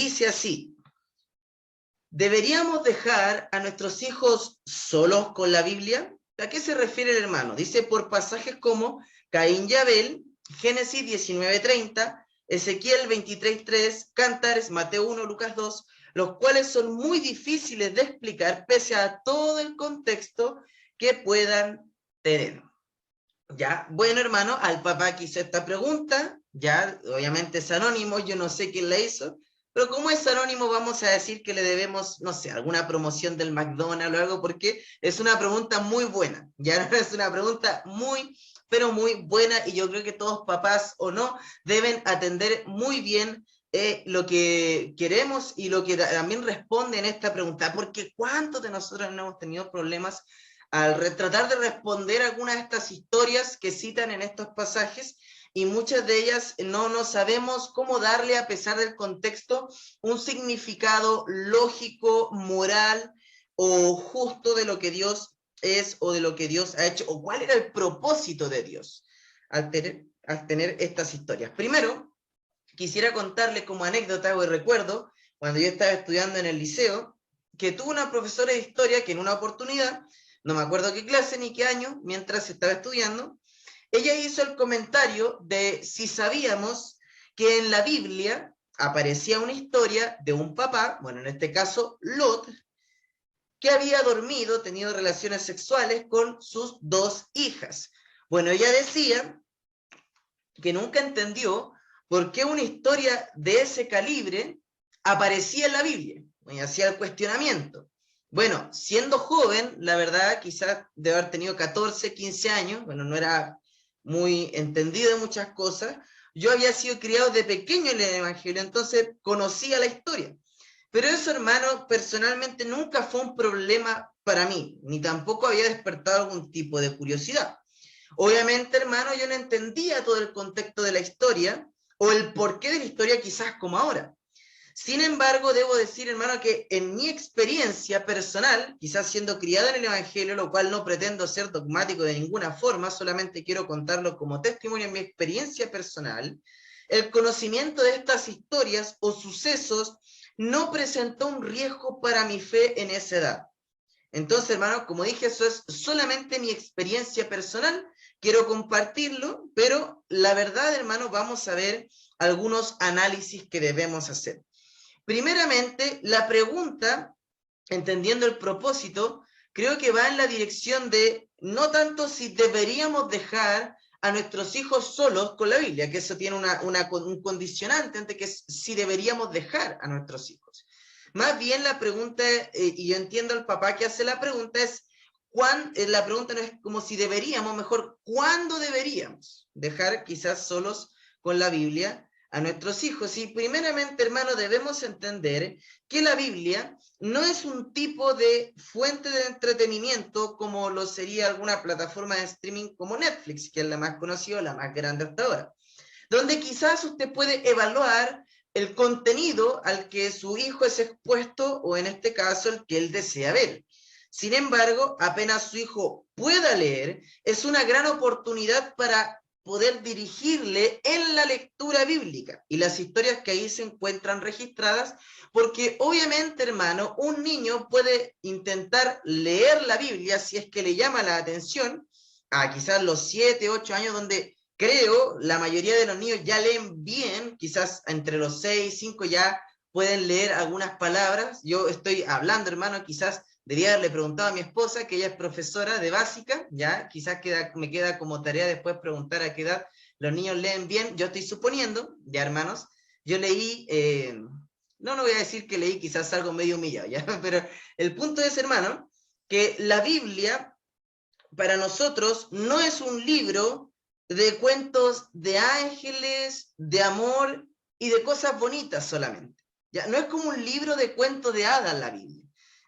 Dice así: ¿deberíamos dejar a nuestros hijos solos con la Biblia? ¿A qué se refiere el hermano? Dice por pasajes como Caín y Abel, Génesis 19:30, Ezequiel 23:3, Cántares, Mateo 1, Lucas 2, los cuales son muy difíciles de explicar pese a todo el contexto que puedan tener. Ya, bueno, hermano, al papá que hizo esta pregunta, ya, obviamente es anónimo, yo no sé quién la hizo, pero como es anónimo, vamos a decir que le debemos, no sé, alguna promoción del McDonald's o algo, porque es una pregunta muy buena, ya es una pregunta muy, pero muy buena, y yo creo que todos, papás o no, deben atender muy bien lo que queremos y lo que también responde en esta pregunta, porque ¿cuántos de nosotros no hemos tenido problemas al tratar de responder algunas de estas historias que citan en estos pasajes, y muchas de ellas no sabemos cómo darle, a pesar del contexto, un significado lógico, moral o justo de lo que Dios es o de lo que Dios ha hecho, o cuál era el propósito de Dios al tener estas historias. Primero, quisiera contarles como anécdota o recuerdo, cuando yo estaba estudiando en el liceo, que tuve una profesora de historia que en una oportunidad, no me acuerdo qué clase ni qué año, mientras estaba estudiando, ella hizo el comentario de si sabíamos que en la Biblia aparecía una historia de un papá, bueno, en este caso Lot, que había dormido, tenido relaciones sexuales con sus dos hijas. Bueno, ella decía que nunca entendió por qué una historia de ese calibre aparecía en la Biblia, y hacía el cuestionamiento. Bueno, siendo joven, la verdad, quizás de haber tenido 14, 15 años, bueno, no era muy entendido de muchas cosas, yo había sido criado de pequeño en el Evangelio, entonces conocía la historia. Pero eso, hermano, personalmente nunca fue un problema para mí, ni tampoco había despertado algún tipo de curiosidad. Obviamente, hermano, yo no entendía todo el contexto de la historia o el porqué de la historia quizás como ahora. Sin embargo, debo decir, hermano, que en mi experiencia personal, quizás siendo criado en el Evangelio, lo cual no pretendo ser dogmático de ninguna forma, solamente quiero contarlo como testimonio en mi experiencia personal, el conocimiento de estas historias o sucesos no presentó un riesgo para mi fe en esa edad. Entonces, hermano, como dije, eso es solamente mi experiencia personal, quiero compartirlo, pero la verdad, hermano, vamos a ver algunos análisis que debemos hacer. Primeramente, la pregunta, entendiendo el propósito, creo que va en la dirección de no tanto si deberíamos dejar a nuestros hijos solos con la Biblia, que eso tiene un condicionante ante que es si deberíamos dejar a nuestros hijos. Más bien la pregunta, y yo entiendo al papá que hace la pregunta, es la pregunta no es como si deberíamos, mejor, ¿cuándo deberíamos dejar quizás solos con la Biblia a nuestros hijos? Y primeramente, hermano, debemos entender que la Biblia no es un tipo de fuente de entretenimiento como lo sería alguna plataforma de streaming como Netflix, que es la más conocida, la más grande hasta ahora, donde quizás usted puede evaluar el contenido al que su hijo es expuesto, o en este caso el que él desea ver. Sin embargo, apenas su hijo pueda leer, es una gran oportunidad para poder dirigirle en la lectura bíblica y las historias que ahí se encuentran registradas, porque obviamente, hermano, un niño puede intentar leer la Biblia si es que le llama la atención a quizás los 7, 8 años, donde creo la mayoría de los niños ya leen bien, quizás entre los 6, 5 ya pueden leer algunas palabras. Yo estoy hablando, hermano, quizás debía haberle preguntado a mi esposa, que ella es profesora de básica, ya, quizás me queda como tarea después preguntar a qué edad los niños leen bien. Yo estoy suponiendo, ya, hermanos, yo leí, no voy a decir que leí, quizás algo medio humillado, ya, pero el punto es, hermano, que la Biblia para nosotros no es un libro de cuentos de ángeles, de amor y de cosas bonitas solamente. Ya, no es como un libro de cuentos de hadas la Biblia.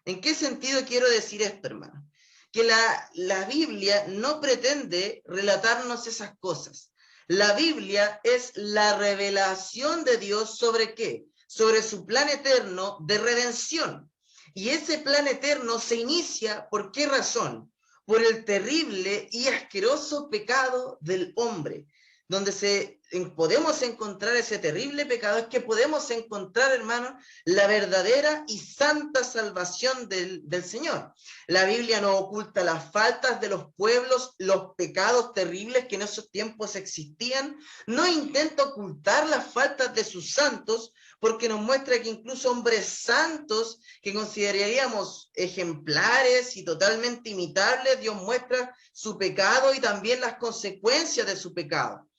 ¿En qué sentido quiero decir esto, hermano? Que la Biblia no pretende relatarnos esas cosas. La Biblia es la revelación de Dios ¿sobre qué? Sobre su plan eterno de redención. Y ese plan eterno se inicia, ¿por qué razón? Por el terrible y asqueroso pecado del hombre, donde podemos encontrar ese terrible pecado, es que podemos encontrar, hermano, la verdadera y santa salvación del Señor. La Biblia no oculta las faltas de los pueblos, los pecados terribles que en esos tiempos existían, no intenta ocultar las faltas de sus santos, porque nos muestra que incluso hombres santos que consideraríamos ejemplares y totalmente imitables, Dios muestra su pecado y también las consecuencias de su pecado.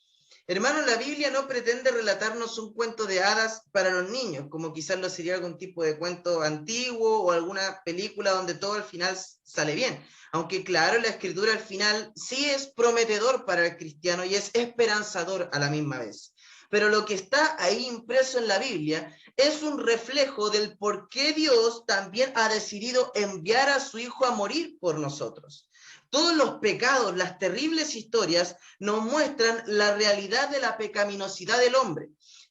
Hermanos, la Biblia no pretende relatarnos un cuento de hadas para los niños, como quizás lo sería algún tipo de cuento antiguo o alguna película donde todo al final sale bien. Aunque claro, la escritura al final sí es prometedor para el cristiano y es esperanzador a la misma vez. Pero lo que está ahí impreso en la Biblia es un reflejo del por qué Dios también ha decidido enviar a su Hijo a morir por nosotros. Todos los pecados, las terribles historias, nos muestran la realidad de la pecaminosidad del hombre,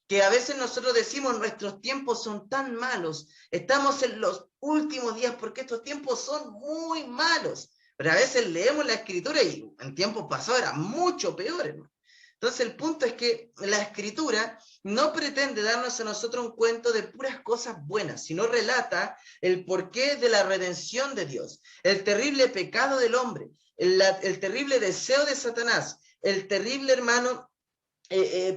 que a veces nosotros decimos, nuestros tiempos son tan malos, estamos en los últimos días porque estos tiempos son muy malos, pero a veces leemos la escritura y en tiempos pasados era mucho peor, hermano. Entonces el punto es que la escritura no pretende darnos a nosotros un cuento de puras cosas buenas, sino relata el porqué de la redención de Dios, el terrible pecado del hombre, el terrible deseo de Satanás, el terrible, hermano,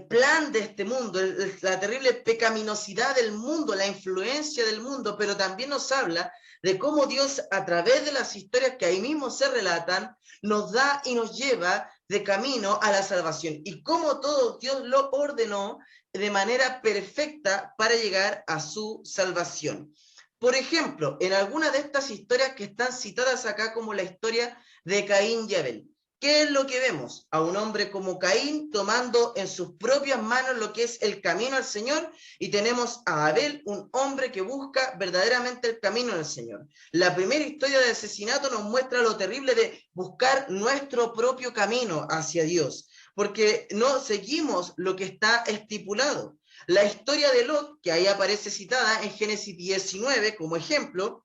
plan de este mundo, la terrible pecaminosidad del mundo, la influencia del mundo, pero también nos habla de cómo Dios, a través de las historias que ahí mismo se relatan, nos da y nos lleva de camino a la salvación, y cómo todo Dios lo ordenó de manera perfecta para llegar a su salvación. Por ejemplo, en algunas de estas historias que están citadas acá, como la historia de Caín y Abel, ¿qué es lo que vemos? A un hombre como Caín tomando en sus propias manos lo que es el camino al Señor, y tenemos a Abel, un hombre que busca verdaderamente el camino del Señor. La primera historia de asesinato nos muestra lo terrible de buscar nuestro propio camino hacia Dios, porque no seguimos lo que está estipulado. La historia de Lot, que ahí aparece citada en Génesis 19 como ejemplo,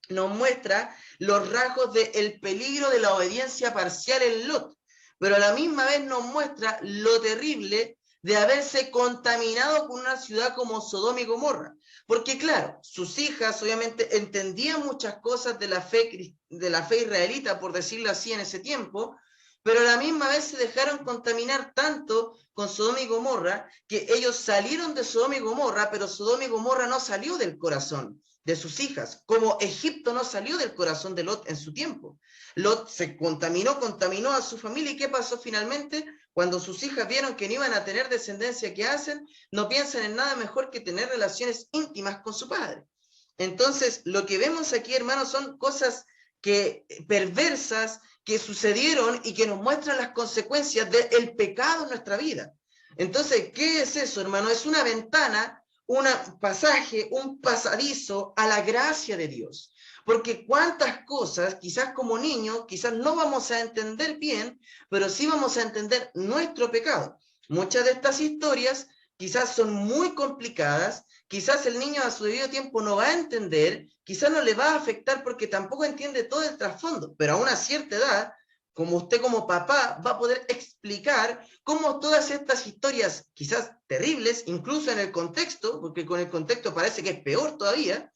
nos muestra los rasgos del peligro de la obediencia parcial en Lot, pero a la misma vez nos muestra lo terrible de haberse contaminado con una ciudad como Sodoma y Gomorra, porque claro, sus hijas obviamente entendían muchas cosas de la fe israelita, por decirlo así, en ese tiempo, pero a la misma vez se dejaron contaminar tanto con Sodoma y Gomorra que ellos salieron de Sodoma y Gomorra, pero Sodoma y Gomorra no salió del corazón de sus hijas, como Egipto no salió del corazón de Lot en su tiempo. Lot se contaminó a su familia, y ¿qué pasó finalmente? Cuando sus hijas vieron que no iban a tener descendencia, ¿qué hacen? No piensan en nada mejor que tener relaciones íntimas con su padre. Entonces, lo que vemos aquí, hermanos, son cosas perversas que sucedieron y que nos muestran las consecuencias del pecado en nuestra vida. Entonces, ¿qué es eso, hermano? Es una ventana, un pasaje, un pasadizo a la gracia de Dios. Porque cuántas cosas, quizás como niños, quizás no vamos a entender bien, pero sí vamos a entender nuestro pecado. Muchas de estas historias quizás son muy complicadas, quizás el niño a su debido tiempo no va a entender, quizás no le va a afectar porque tampoco entiende todo el trasfondo, pero a una cierta edad, como usted como papá va a poder explicar cómo todas estas historias, quizás terribles, incluso en el contexto, porque con el contexto parece que es peor todavía,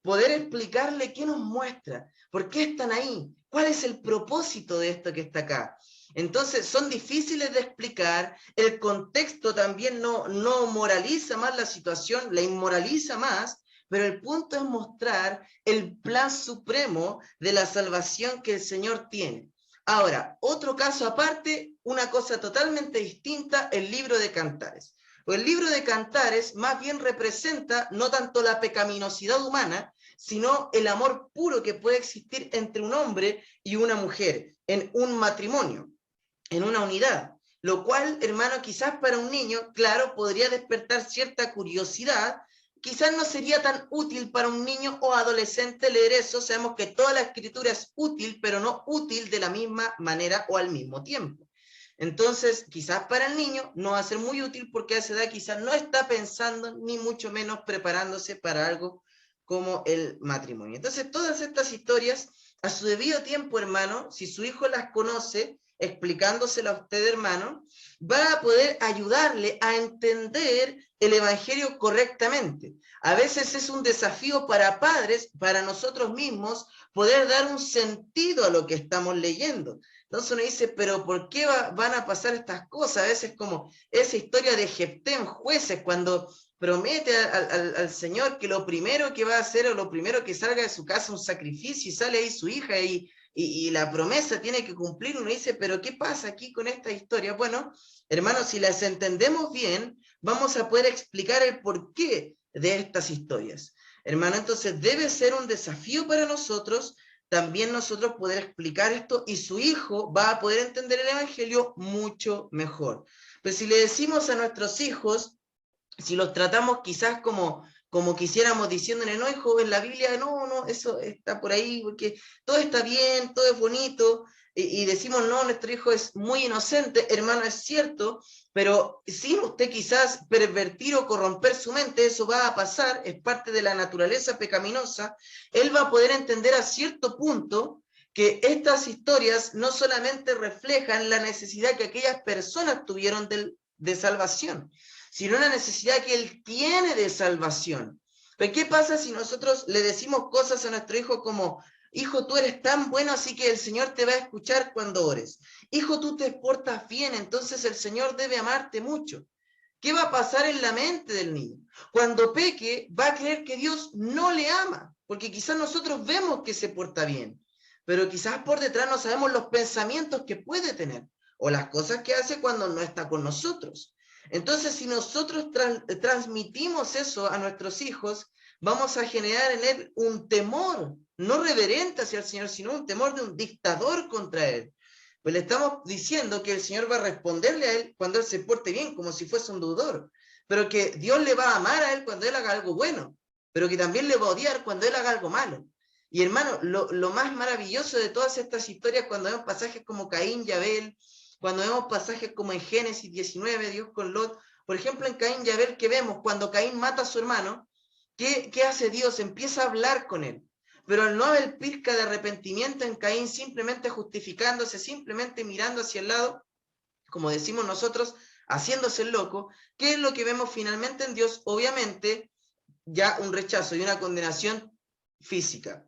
poder explicarle qué nos muestra, por qué están ahí, cuál es el propósito de esto que está acá. Entonces son difíciles de explicar, el contexto también no moraliza más la situación, la inmoraliza más, pero el punto es mostrar el plan supremo de la salvación que el Señor tiene. Ahora, otro caso aparte, una cosa totalmente distinta, el libro de Cantares. El libro de Cantares más bien representa no tanto la pecaminosidad humana, sino el amor puro que puede existir entre un hombre y una mujer en un matrimonio, en una unidad, lo cual, hermano, quizás para un niño, claro, podría despertar cierta curiosidad, quizás no sería tan útil para un niño o adolescente leer eso. Sabemos que toda la escritura es útil, pero no útil de la misma manera o al mismo tiempo. Entonces, quizás para el niño no va a ser muy útil porque a esa edad quizás no está pensando, ni mucho menos preparándose para algo como el matrimonio. Entonces, todas estas historias, a su debido tiempo, hermano, si su hijo las conoce, explicándosela a usted, hermano, va a poder ayudarle a entender el Evangelio correctamente. A veces es un desafío para padres, para nosotros mismos, poder dar un sentido a lo que estamos leyendo. Entonces uno dice, pero ¿por qué van a pasar estas cosas? A veces como esa historia de Jefté en Jueces, cuando promete al Señor que lo primero que va a hacer o lo primero que salga de su casa un sacrificio y sale ahí su hija y la promesa tiene que cumplir. Uno dice, pero ¿qué pasa aquí con esta historia? Bueno, hermanos, si las entendemos bien, vamos a poder explicar el porqué de estas historias. Hermano, entonces debe ser un desafío para nosotros, también nosotros poder explicar esto y su hijo va a poder entender el Evangelio mucho mejor. Pero si le decimos a nuestros hijos, si los tratamos quizás como quisiéramos diciéndole, no, hijo, en la Biblia, no, eso está por ahí, porque todo está bien, todo es bonito, y decimos, no, nuestro hijo es muy inocente, hermano, es cierto, pero sin usted quizás pervertir o corromper su mente, eso va a pasar, es parte de la naturaleza pecaminosa, él va a poder entender a cierto punto que estas historias no solamente reflejan la necesidad que aquellas personas tuvieron de salvación, sino una necesidad que él tiene de salvación. Pero ¿qué pasa si nosotros le decimos cosas a nuestro hijo como, hijo, tú eres tan bueno, así que el Señor te va a escuchar cuando ores. Hijo, tú te portas bien, entonces el Señor debe amarte mucho. ¿Qué va a pasar en la mente del niño? Cuando peque, va a creer que Dios no le ama, porque quizás nosotros vemos que se porta bien, pero quizás por detrás no sabemos los pensamientos que puede tener o las cosas que hace cuando no está con nosotros. Entonces, si nosotros transmitimos eso a nuestros hijos, vamos a generar en él un temor, no reverente hacia el Señor, sino un temor de un dictador contra él. Pues le estamos diciendo que el Señor va a responderle a él cuando él se porte bien, como si fuese un deudor, pero que Dios le va a amar a él cuando él haga algo bueno, pero que también le va a odiar cuando él haga algo malo. Y hermano, lo más maravilloso de todas estas historias, cuando vemos pasajes como Caín y Abel, cuando vemos pasajes como en Génesis 19, Dios con Lot, por ejemplo en Caín y Abel, que vemos cuando Caín mata a su hermano, ¿qué hace Dios? Empieza a hablar con él. Pero al no haber pizca de arrepentimiento en Caín, simplemente justificándose, simplemente mirando hacia el lado, como decimos nosotros, haciéndose el loco, ¿qué es lo que vemos finalmente en Dios? Obviamente, ya un rechazo y una condenación física.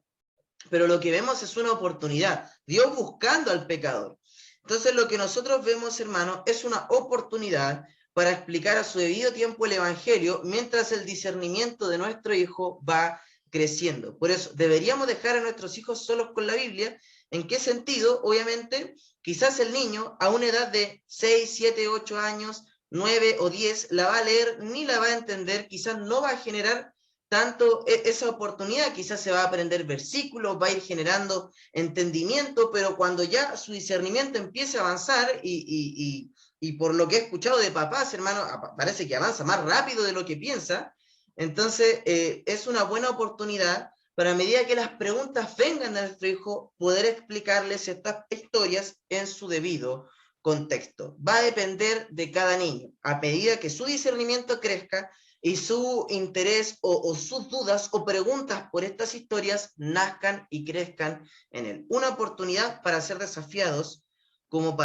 Pero lo que vemos es una oportunidad, Dios buscando al pecador. Entonces lo que nosotros vemos, hermano, es una oportunidad para explicar a su debido tiempo el Evangelio, mientras el discernimiento de nuestro hijo va creciendo. Por eso, deberíamos dejar a nuestros hijos solos con la Biblia. ¿En qué sentido? Obviamente, quizás el niño a una edad de 6, 7, 8 años, 9 o 10, la va a leer ni la va a entender, quizás no va a generar tanto esa oportunidad, quizás se va a aprender versículos, va a ir generando entendimiento, pero cuando ya su discernimiento empiece a avanzar y por lo que he escuchado de papás, hermano, parece que avanza más rápido de lo que piensa, entonces es una buena oportunidad para a medida que las preguntas vengan de nuestro hijo, poder explicarles estas historias en su debido contexto. Va a depender de cada niño. A medida que su discernimiento crezca, y su interés o sus dudas o preguntas por estas historias nazcan y crezcan en él. Una oportunidad para ser desafiados como para